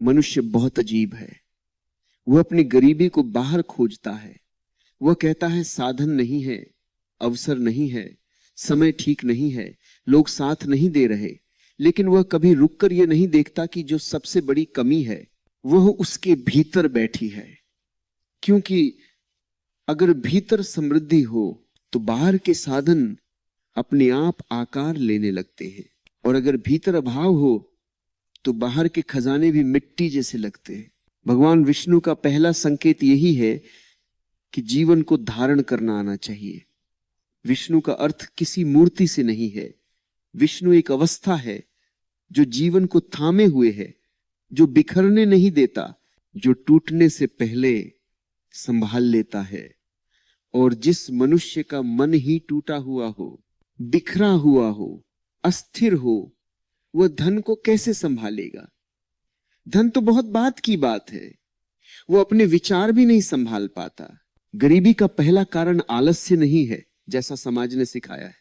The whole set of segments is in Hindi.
मनुष्य बहुत अजीब है। वह अपनी गरीबी को बाहर खोजता है। वह कहता है साधन नहीं है, अवसर नहीं है, समय ठीक नहीं है, लोग साथ नहीं दे रहे। लेकिन वह कभी रुककर यह नहीं देखता कि जो सबसे बड़ी कमी है वह उसके भीतर बैठी है। क्योंकि अगर भीतर समृद्धि हो तो बाहर के साधन अपने आप आकार लेने लगते हैं, और अगर भीतर अभाव हो तो बाहर के खजाने भी मिट्टी जैसे लगते हैं। भगवान विष्णु का पहला संकेत यही है कि जीवन को धारण करना आना चाहिए। विष्णु का अर्थ किसी मूर्ति से नहीं है। विष्णु एक अवस्था है जो जीवन को थामे हुए है, जो बिखरने नहीं देता, जो टूटने से पहले संभाल लेता है। और जिस मनुष्य का मन ही टूटा हुआ हो, बिखरा हुआ हो, अस्थिर हो, वह धन को कैसे संभालेगा? धन तो बहुत बात की बात है, वो अपने विचार भी नहीं संभाल पाता। गरीबी का पहला कारण आलस्य नहीं है जैसा समाज ने सिखाया है।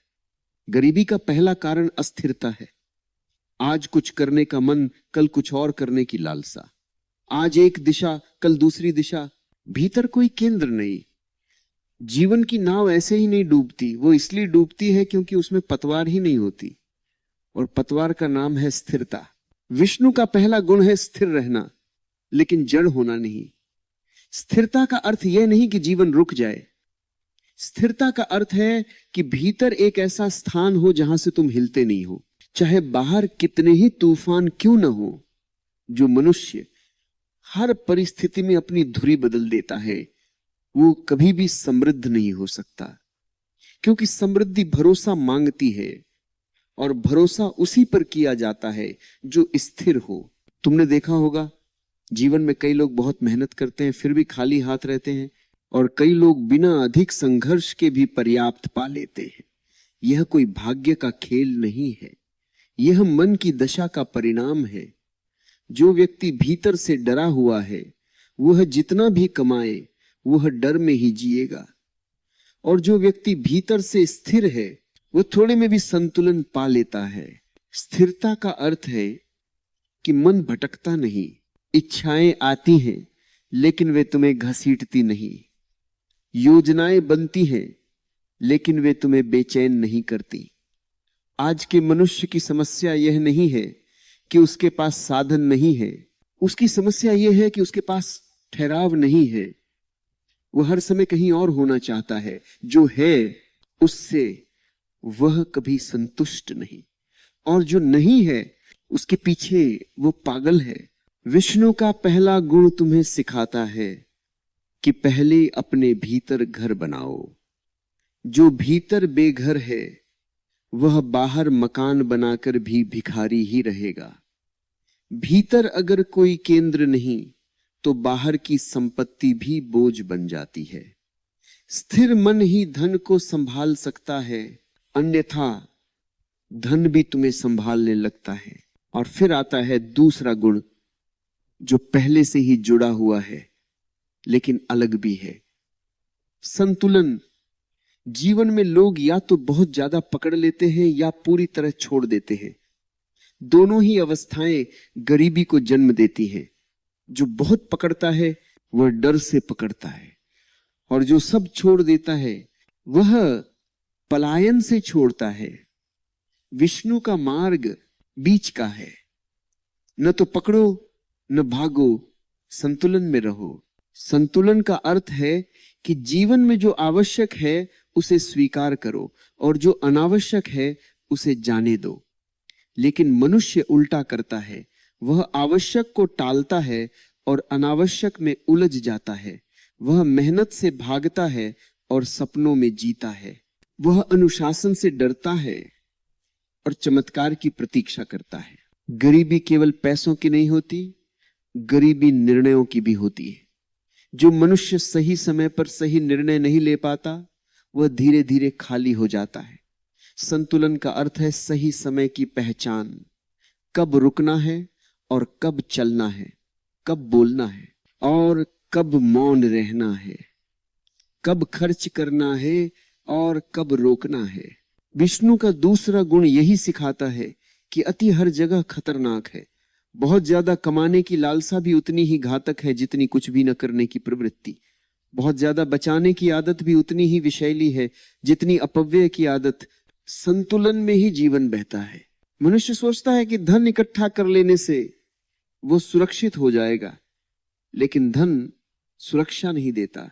गरीबी का पहला कारण अस्थिरता है। आज कुछ करने का मन, कल कुछ और करने की लालसा। आज एक दिशा, कल दूसरी दिशा, भीतर कोई केंद्र नहीं। जीवन की नाव ऐसे ही नहीं डूबती, वो इसलिए डूबती है क्योंकि उसमें पतवार ही नहीं होती, और पतवार का नाम है स्थिरता। विष्णु का पहला गुण है स्थिर रहना, लेकिन जड़ होना नहीं। स्थिरता का अर्थ यह नहीं कि जीवन रुक जाए। स्थिरता का अर्थ है कि भीतर एक ऐसा स्थान हो जहां से तुम हिलते नहीं हो, चाहे बाहर कितने ही तूफान क्यों न हो। जो मनुष्य हर परिस्थिति में अपनी धुरी बदल देता है वो कभी भी समृद्ध नहीं हो सकता, क्योंकि समृद्धि भरोसा मांगती है, और भरोसा उसी पर किया जाता है जो स्थिर हो। तुमने देखा होगा जीवन में कई लोग बहुत मेहनत करते हैं फिर भी खाली हाथ रहते हैं, और कई लोग बिना अधिक संघर्ष के भी पर्याप्त पा लेते हैं। यह कोई भाग्य का खेल नहीं है, यह मन की दशा का परिणाम है। जो व्यक्ति भीतर से डरा हुआ है वह जितना भी कमाए वह डर में ही जिएगा, और जो व्यक्ति भीतर से स्थिर है वह थोड़े में भी संतुलन पा लेता है। स्थिरता का अर्थ है कि मन भटकता नहीं। इच्छाएं आती हैं लेकिन वे तुम्हें घसीटती नहीं। योजनाएं बनती हैं लेकिन वे तुम्हें बेचैन नहीं करती। आज के मनुष्य की समस्या यह नहीं है कि उसके पास साधन नहीं है, उसकी समस्या यह है कि उसके पास ठहराव नहीं है। वह हर समय कहीं और होना चाहता है। जो है उससे वह कभी संतुष्ट नहीं, और जो नहीं है उसके पीछे वो पागल है। विष्णु का पहला गुण तुम्हें सिखाता है कि पहले अपने भीतर घर बनाओ। जो भीतर बेघर है वह बाहर मकान बनाकर भी भिखारी ही रहेगा। भीतर अगर कोई केंद्र नहीं तो बाहर की संपत्ति भी बोझ बन जाती है। स्थिर मन ही धन को संभाल सकता है, अन्यथा धन भी तुम्हें संभालने लगता है। और फिर आता है दूसरा गुण जो पहले से ही जुड़ा हुआ है लेकिन अलग भी है, संतुलन। जीवन में लोग या तो बहुत ज्यादा पकड़ लेते हैं या पूरी तरह छोड़ देते हैं। दोनों ही अवस्थाएं गरीबी को जन्म देती हैं। जो बहुत पकड़ता है वह डर से पकड़ता है, और जो सब छोड़ देता है वह पलायन से छोड़ता है। विष्णु का मार्ग बीच का है, न तो पकड़ो न भागो, संतुलन में रहो। संतुलन का अर्थ है कि जीवन में जो आवश्यक है उसे स्वीकार करो, और जो अनावश्यक है उसे जाने दो। लेकिन मनुष्य उल्टा करता है, वह आवश्यक को टालता है और अनावश्यक में उलझ जाता है। वह मेहनत से भागता है और सपनों में जीता है। वह अनुशासन से डरता है और चमत्कार की प्रतीक्षा करता है। गरीबी केवल पैसों की नहीं होती, गरीबी निर्णयों की भी होती है। जो मनुष्य सही समय पर सही निर्णय नहीं ले पाता वह धीरे धीरे खाली हो जाता है। संतुलन का अर्थ है सही समय की पहचान, कब रुकना है और कब चलना है, कब बोलना है और कब मौन रहना है, कब खर्च करना है और कब रोकना है। विष्णु का दूसरा गुण यही सिखाता है कि अति हर जगह खतरनाक है। बहुत ज्यादा कमाने की लालसा भी उतनी ही घातक है जितनी कुछ भी न करने की प्रवृत्ति। बहुत ज्यादा बचाने की आदत भी उतनी ही विषैली है जितनी अपव्यय की आदत। संतुलन में ही जीवन बहता है। मनुष्य सोचता है कि धन इकट्ठा कर लेने से वो सुरक्षित हो जाएगा, लेकिन धन सुरक्षा नहीं देता,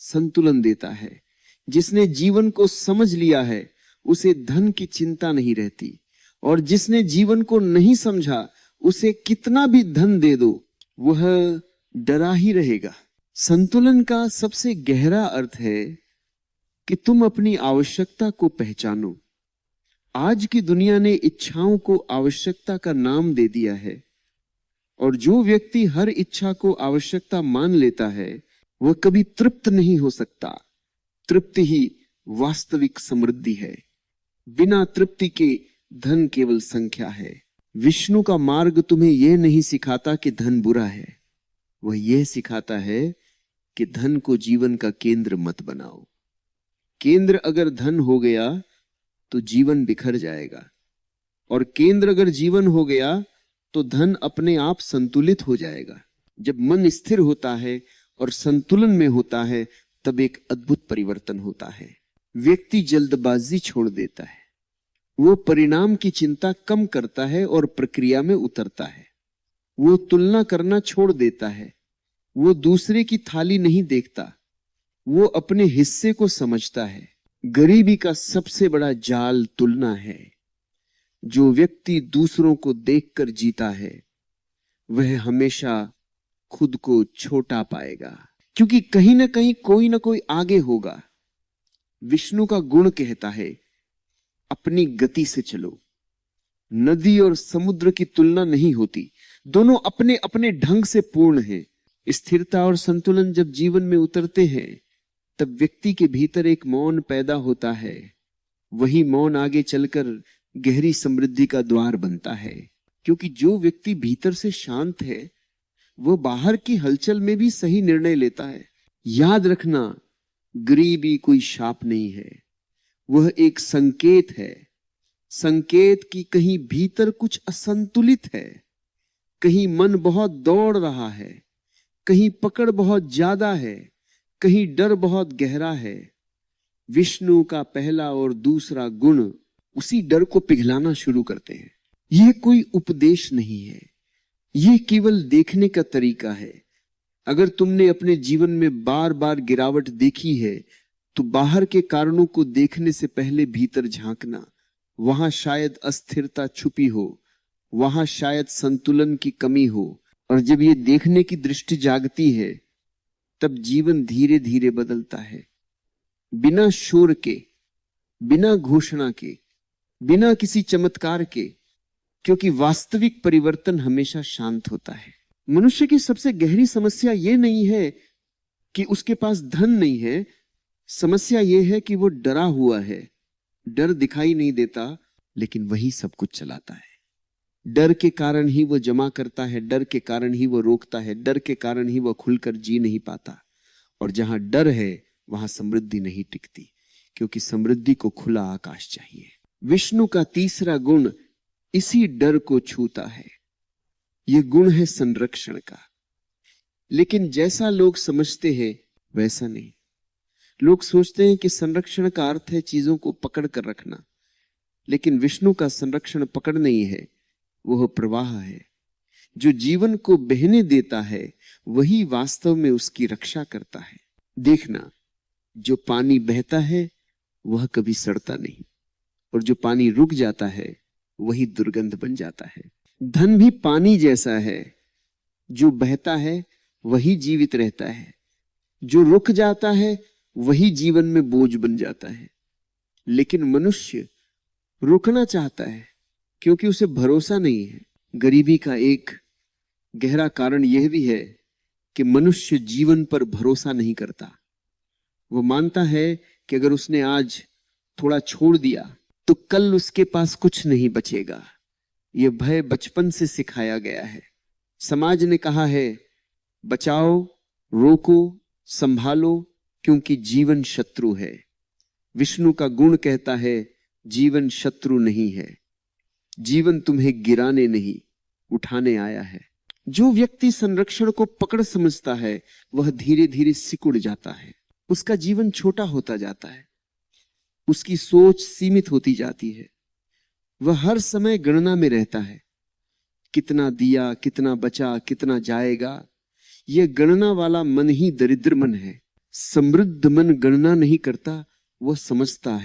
संतुलन देता है। जिसने जीवन को समझ लिया है उसे धन की चिंता नहीं रहती, और जिसने जीवन को नहीं समझा उसे कितना भी धन दे दो वह डरा ही रहेगा। संतुलन का सबसे गहरा अर्थ है कि तुम अपनी आवश्यकता को पहचानो। आज की दुनिया ने इच्छाओं को आवश्यकता का नाम दे दिया है, और जो व्यक्ति हर इच्छा को आवश्यकता मान लेता है वह कभी तृप्त नहीं हो सकता। तृप्ति ही वास्तविक समृद्धि है। बिना तृप्ति के धन केवल संख्या है। विष्णु का मार्ग तुम्हें यह नहीं सिखाता कि धन बुरा है, वह यह सिखाता है कि धन को जीवन का केंद्र मत बनाओ। केंद्र अगर धन हो गया तो जीवन बिखर जाएगा, और केंद्र अगर जीवन हो गया तो धन अपने आप संतुलित हो जाएगा। जब मन स्थिर होता है और संतुलन में होता है तब एक अद्भुत परिवर्तन होता है। व्यक्ति जल्दबाजी छोड़ देता है, वो परिणाम की चिंता कम करता है और प्रक्रिया में उतरता है। वो तुलना करना छोड़ देता है, वो दूसरे की थाली नहीं देखता, वो अपने हिस्से को समझता है। गरीबी का सबसे बड़ा जाल तुलना है। जो व्यक्ति दूसरों को देखकर जीता है वह हमेशा खुद को छोटा पाएगा, क्योंकि कहीं ना कहीं कोई ना कोई आगे होगा। विष्णु का गुण कहता है अपनी गति से चलो। नदी और समुद्र की तुलना नहीं होती, दोनों अपने अपने ढंग से पूर्ण हैं। स्थिरता और संतुलन जब जीवन में उतरते हैं तब व्यक्ति के भीतर एक मौन पैदा होता है। वही मौन आगे चलकर गहरी समृद्धि का द्वार बनता है, क्योंकि जो व्यक्ति भीतर से शांत है वो बाहर की हलचल में भी सही निर्णय लेता है। याद रखना, गरीबी कोई शाप नहीं है, वह एक संकेत है। संकेत कि कहीं भीतर कुछ असंतुलित है, कहीं मन बहुत दौड़ रहा है, कहीं पकड़ बहुत ज्यादा है, कहीं डर बहुत गहरा है। विष्णु का पहला और दूसरा गुण उसी डर को पिघलाना शुरू करते हैं। यह कोई उपदेश नहीं है, यह केवल देखने का तरीका है। अगर तुमने अपने जीवन में बार बार गिरावट देखी है तो बाहर के कारणों को देखने से पहले भीतर झांकना। वहां शायद अस्थिरता छुपी हो, वहां शायद संतुलन की कमी हो, और जब ये देखने की दृष्टि जागती है तब जीवन धीरे धीरे बदलता है। बिना शोर के, बिना घोषणा के, बिना किसी चमत्कार के, क्योंकि वास्तविक परिवर्तन हमेशा शांत होता है। मनुष्य की सबसे गहरी समस्या यह नहीं है कि उसके पास धन नहीं है, समस्या यह है कि वो डरा हुआ है। डर दिखाई नहीं देता लेकिन वही सब कुछ चलाता है। डर के कारण ही वो जमा करता है, डर के कारण ही वो रोकता है, डर के कारण ही वो खुलकर जी नहीं पाता। और जहां डर है वहां समृद्धि नहीं टिकती, क्योंकि समृद्धि को खुला आकाश चाहिए। विष्णु का तीसरा गुण इसी डर को छूता है। यह गुण है संरक्षण का। लेकिन जैसा लोग समझते हैं वैसा नहीं। लोग सोचते हैं कि संरक्षण का अर्थ है चीजों को पकड़ कर रखना, लेकिन विष्णु का संरक्षण पकड़ नहीं है, वह प्रवाह है। जो जीवन को बहने देता है वही वास्तव में उसकी रक्षा करता है। देखना, जो पानी बहता है वह कभी सड़ता नहीं, और जो पानी रुक जाता है वही दुर्गंध बन जाता है। धन भी पानी जैसा है, जो बहता है वही जीवित रहता है, जो रुक जाता है वही जीवन में बोझ बन जाता है। लेकिन मनुष्य रुकना चाहता है क्योंकि उसे भरोसा नहीं है। गरीबी का एक गहरा कारण यह भी है कि मनुष्य जीवन पर भरोसा नहीं करता। वो मानता है कि अगर उसने आज थोड़ा छोड़ दिया तो कल उसके पास कुछ नहीं बचेगा। यह भय बचपन से सिखाया गया है। समाज ने कहा है बचाओ, रोको, संभालो, क्योंकि जीवन शत्रु है। विष्णु का गुण कहता है जीवन शत्रु नहीं है। जीवन तुम्हें गिराने नहीं, उठाने आया है। जो व्यक्ति संरक्षण को पकड़ समझता है वह धीरे धीरे सिकुड़ जाता है, उसका जीवन छोटा होता जाता है, उसकी सोच सीमित होती जाती है। वह हर समय गणना में रहता है, कितना दिया, कितना बचा, कितना जाएगा। यह गणना वाला मन ही दरिद्र मन है। समृद्ध मन गणना नहीं करता, वह समझता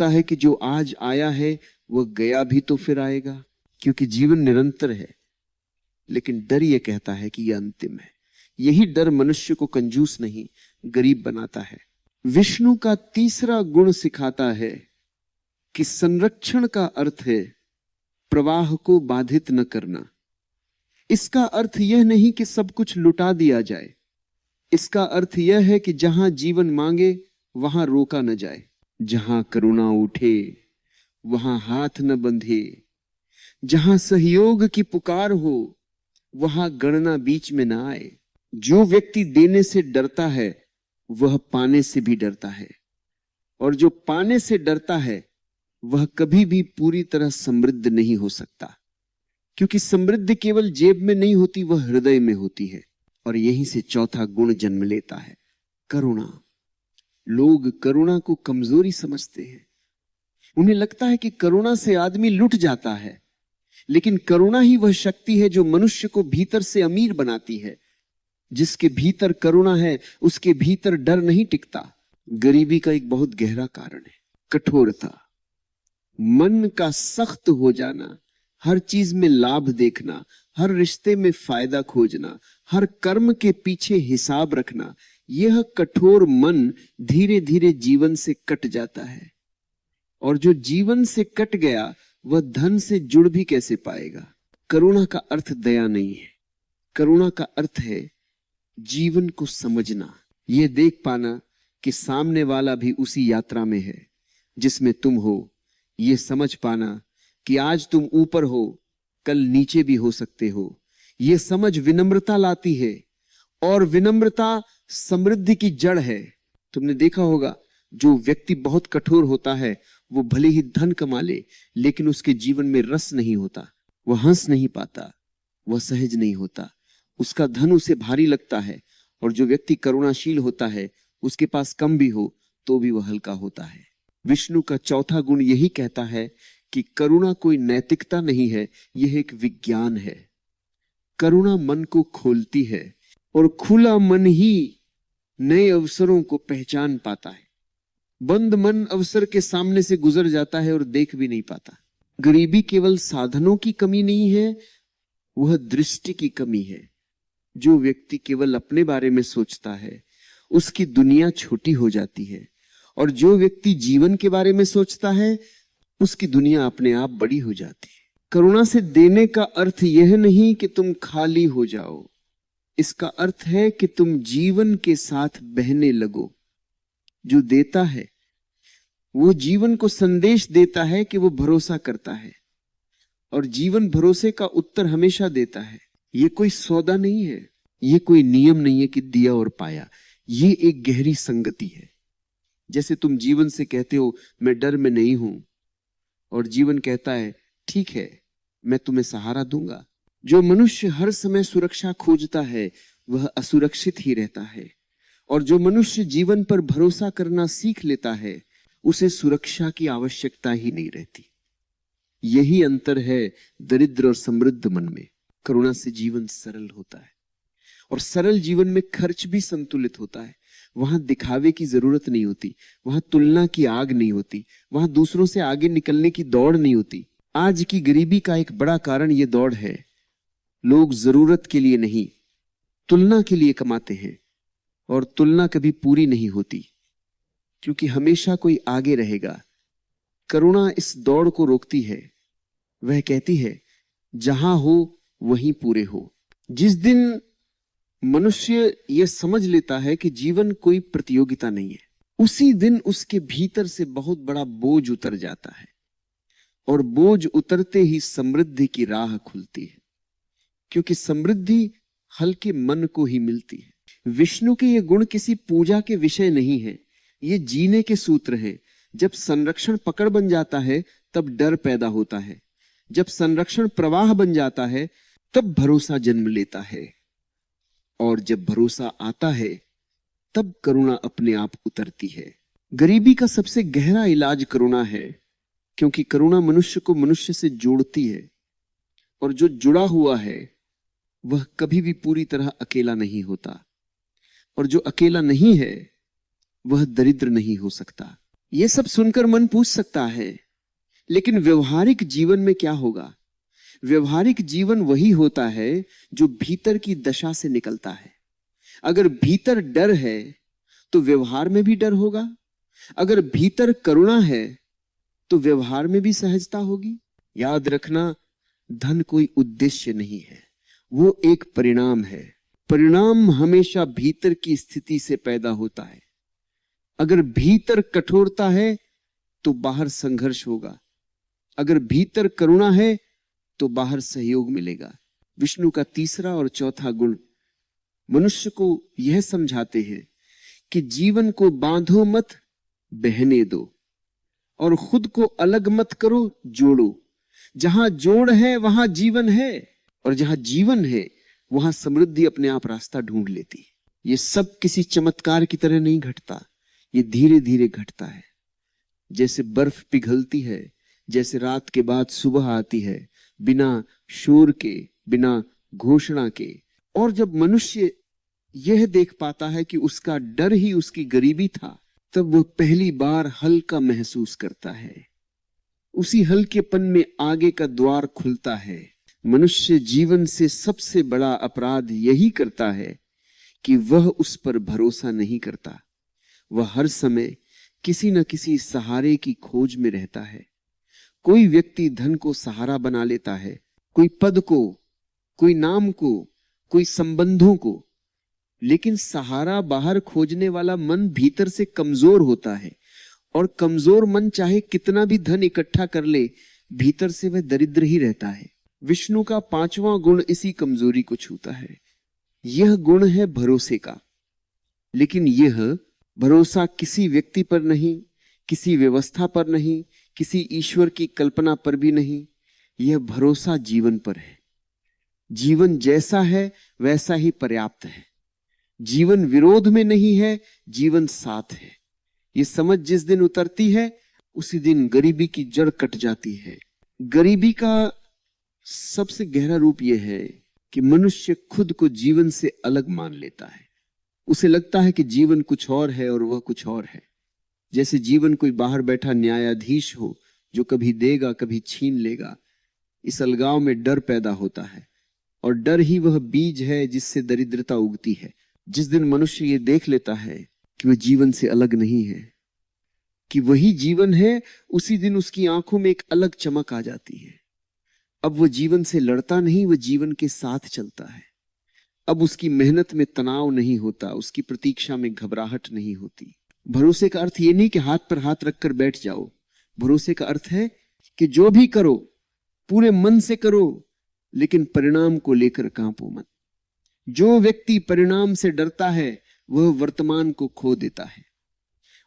है कि जो आज आया है वह गया भी तो फिर आएगा, क्योंकि जीवन निरंतर है। लेकिन डर यह कहता है कि यह अंतिम है। यही डर मनुष्य को कंजूस नहीं, गरीब बनाता है। विष्णु का तीसरा गुण सिखाता है कि संरक्षण का अर्थ है प्रवाह को बाधित न करना। इसका अर्थ यह नहीं कि सब कुछ लुटा दिया जाए। इसका अर्थ यह है कि जहां जीवन मांगे वहां रोका न जाए, जहां करुणा उठे वहां हाथ न बंधे, जहां सहयोग की पुकार हो वहां गणना बीच में न आए। जो व्यक्ति देने से डरता है वह पाने से भी डरता है, और जो पाने से डरता है वह कभी भी पूरी तरह समृद्ध नहीं हो सकता, क्योंकि समृद्धि केवल जेब में नहीं होती, वह हृदय में होती है। और यहीं से चौथा गुण जन्म लेता है, करुणा। लोग करुणा को कमजोरी समझते हैं। उन्हें लगता है कि करुणा से आदमी लुट जाता है, लेकिन करुणा ही वह शक्ति है जो मनुष्य को भीतर से अमीर बनाती है। जिसके भीतर करुणा है उसके भीतर डर नहीं टिकता। गरीबी का एक बहुत गहरा कारण है कठोरता, मन का सख्त हो जाना, हर चीज में लाभ देखना, हर रिश्ते में फायदा खोजना, हर कर्म के पीछे हिसाब रखना। यह कठोर मन धीरे धीरे जीवन से कट जाता है, और जो जीवन से कट गया वह धन से जुड़ भी कैसे पाएगा। करुणा का अर्थ दया नहीं है, करुणा का अर्थ है जीवन को समझना, यह देख पाना कि सामने वाला भी उसी यात्रा में है जिसमें तुम हो। यह समझ पाना कि आज तुम ऊपर हो, कल नीचे भी हो सकते हो। यह समझ विनम्रता लाती है, और विनम्रता समृद्धि की जड़ है। तुमने देखा होगा जो व्यक्ति बहुत कठोर होता है वो भले ही धन कमा ले, लेकिन उसके जीवन में रस नहीं होता, वह हंस नहीं पाता, वह सहज नहीं होता, उसका धन उसे भारी लगता है। और जो व्यक्ति करुणाशील होता है उसके पास कम भी हो तो भी वह हल्का होता है। विष्णु का चौथा गुण यही कहता है कि करुणा कोई नैतिकता नहीं है, यह एक विज्ञान है। करुणा मन को खोलती है, और खुला मन ही नए अवसरों को पहचान पाता है। बंद मन अवसर के सामने से गुजर जाता है और देख भी नहीं पाता। गरीबी केवल साधनों की कमी नहीं है, वह दृष्टि की कमी है। जो व्यक्ति केवल अपने बारे में सोचता है उसकी दुनिया छोटी हो जाती है, और जो व्यक्ति जीवन के बारे में सोचता है उसकी दुनिया अपने आप बड़ी हो जाती है। करुणा से देने का अर्थ यह नहीं कि तुम खाली हो जाओ, इसका अर्थ है कि तुम जीवन के साथ बहने लगो। जो देता है वो जीवन को संदेश देता है कि वो भरोसा करता है, और जीवन भरोसे का उत्तर हमेशा देता है। ये कोई सौदा नहीं है, ये कोई नियम नहीं है कि दिया और पाया, ये एक गहरी संगति है। जैसे तुम जीवन से कहते हो मैं डर में नहीं हूं, और जीवन कहता है ठीक है मैं तुम्हें सहारा दूंगा। जो मनुष्य हर समय सुरक्षा खोजता है वह असुरक्षित ही रहता है, और जो मनुष्य जीवन पर भरोसा करना सीख लेता है उसे सुरक्षा की आवश्यकता ही नहीं रहती। यही अंतर है दरिद्र और समृद्ध मन में। करुणा से जीवन सरल होता है, और सरल जीवन में खर्च भी संतुलित होता है। वहां दिखावे की जरूरत नहीं होती, वहां तुलना की आग नहीं होती, वहां दूसरों से आगे निकलने की दौड़ नहीं होती। आज की गरीबी का एक बड़ा कारण यह दौड़ है। लोग जरूरत के लिए नहीं, तुलना के लिए कमाते हैं, और तुलना कभी पूरी नहीं होती, क्योंकि हमेशा कोई आगे रहेगा। करुणा इस दौड़ को रोकती है। वह कहती है जहां हो वहीं पूरे हो। जिस दिन मनुष्य यह समझ लेता है कि जीवन कोई प्रतियोगिता नहीं है, उसी दिन उसके भीतर से बहुत बड़ा बोझ उतर जाता है, और बोझ उतरते ही समृद्धि की राह खुलती है, क्योंकि समृद्धि हल्के मन को ही मिलती है। विष्णु के ये गुण किसी पूजा के विषय नहीं है, ये जीने के सूत्र हैं। जब संरक्षण पकड़ बन जाता है तब डर पैदा होता है, जब संरक्षण प्रवाह बन जाता है तब भरोसा जन्म लेता है, और जब भरोसा आता है तब करुणा अपने आप उतरती है। गरीबी का सबसे गहरा इलाज करुणा है, क्योंकि करुणा मनुष्य को मनुष्य से जोड़ती है, और जो जुड़ा हुआ है वह कभी भी पूरी तरह अकेला नहीं होता, और जो अकेला नहीं है वह दरिद्र नहीं हो सकता। यह सब सुनकर मन पूछ सकता है, लेकिन व्यवहारिक जीवन में क्या होगा? व्यवहारिक जीवन वही होता है जो भीतर की दशा से निकलता है। अगर भीतर डर है तो व्यवहार में भी डर होगा, अगर भीतर करुणा है तो व्यवहार में भी सहजता होगी। याद रखना, धन कोई उद्देश्य नहीं है, वो एक परिणाम है। परिणाम हमेशा भीतर की स्थिति से पैदा होता है। अगर भीतर कठोरता है तो बाहर संघर्ष होगा, अगर भीतर करुणा है तो बाहर सहयोग मिलेगा। विष्णु का तीसरा और चौथा गुण मनुष्य को यह समझाते हैं कि जीवन को बांधो मत, बहने दो, और खुद को अलग मत करो, जोड़ो। जहां जोड़ है वहां जीवन है, और जहां जीवन है वहां समृद्धि अपने आप रास्ता ढूंढ लेती है। ये सब किसी चमत्कार की तरह नहीं घटता, ये धीरे धीरे घटता है। जैसे बर्फ पिघलती है, जैसे रात के बाद सुबह आती है, बिना शोर के, बिना घोषणा के। और जब मनुष्य यह देख पाता है कि उसका डर ही उसकी गरीबी था, तब वह पहली बार हल्का महसूस करता है। उसी हल्केपन में आगे का द्वार खुलता है। मनुष्य जीवन से सबसे बड़ा अपराध यही करता है कि वह उस पर भरोसा नहीं करता। वह हर समय किसी न किसी सहारे की खोज में रहता है। कोई व्यक्ति धन को सहारा बना लेता है, कोई पद को, कोई नाम को, कोई संबंधों को, लेकिन सहारा बाहर खोजने वाला मन भीतर से कमजोर होता है, और कमजोर मन चाहे कितना भी धन इकट्ठा कर ले, भीतर से वह दरिद्र ही रहता है। विष्णु का पांचवां गुण इसी कमजोरी को छूता है। यह गुण है भरोसे का, लेकिन यह भरोसा किसी व्यक्ति पर नहीं, किसी व्यवस्था पर नहीं, किसी ईश्वर की कल्पना पर भी नहीं। यह भरोसा जीवन पर है। जीवन जैसा है वैसा ही पर्याप्त है। जीवन विरोध में नहीं है, जीवन साथ है। ये समझ जिस दिन उतरती है उसी दिन गरीबी की जड़ कट जाती है। गरीबी का सबसे गहरा रूप यह है कि मनुष्य खुद को जीवन से अलग मान लेता है। उसे लगता है कि जीवन कुछ और है और वह कुछ और है। जैसे जीवन कोई बाहर बैठा न्यायाधीश हो जो कभी देगा कभी छीन लेगा। इस अलगाव में डर पैदा होता है, और डर ही वह बीज है जिससे दरिद्रता उगती है। जिस दिन मनुष्य ये देख लेता है कि वह जीवन से अलग नहीं है, कि वही जीवन है, उसी दिन उसकी आंखों में एक अलग चमक आ जाती है। अब वह जीवन से लड़ता नहीं, वह जीवन के साथ चलता है। अब उसकी मेहनत में तनाव नहीं होता, उसकी प्रतीक्षा में घबराहट नहीं होती। भरोसे का अर्थ ये नहीं कि हाथ पर हाथ रखकर बैठ जाओ। भरोसे का अर्थ है कि जो भी करो पूरे मन से करो, लेकिन परिणाम को लेकर कांपो मत। जो व्यक्ति परिणाम से डरता है वह वर्तमान को खो देता है,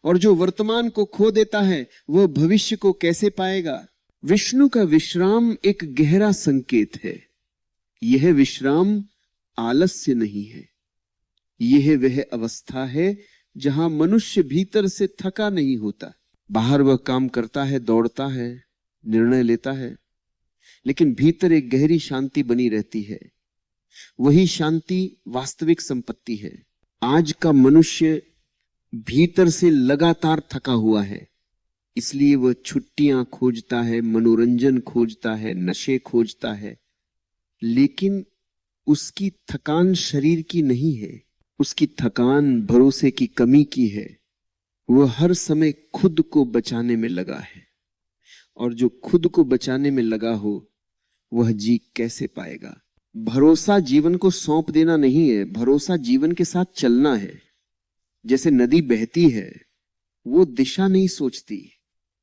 और जो वर्तमान को खो देता है वह भविष्य को कैसे पाएगा? विष्णु का विश्राम एक गहरा संकेत है। यह विश्राम आलस्य नहीं है, यह वह अवस्था है जहां मनुष्य भीतर से थका नहीं होता। बाहर वह काम करता है, दौड़ता है, निर्णय लेता है, लेकिन भीतर एक गहरी शांति बनी रहती है। वही शांति वास्तविक संपत्ति है। आज का मनुष्य भीतर से लगातार थका हुआ है, इसलिए वह छुट्टियां खोजता है, मनोरंजन खोजता है, नशे खोजता है, लेकिन उसकी थकान शरीर की नहीं है, उसकी थकान भरोसे की कमी की है। वह हर समय खुद को बचाने में लगा है, और जो खुद को बचाने में लगा हो वह जी कैसे पाएगा? भरोसा जीवन को सौंप देना नहीं है, भरोसा जीवन के साथ चलना है। जैसे नदी बहती है, वो दिशा नहीं सोचती,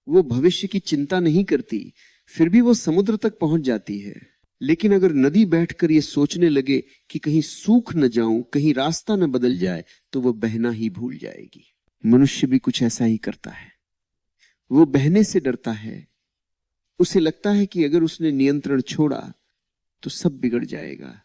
वो भविष्य की चिंता नहीं करती, फिर भी वो समुद्र तक पहुंच जाती है। लेकिन अगर नदी बैठकर ये सोचने लगे कि कहीं सूख न जाऊं, कहीं रास्ता न बदल जाए, तो वो बहना ही भूल जाएगी। मनुष्य भी कुछ ऐसा ही करता है। वो बहने से डरता है, उसे लगता है कि अगर उसने नियंत्रण छोड़ा तो सब बिगड़ जाएगा।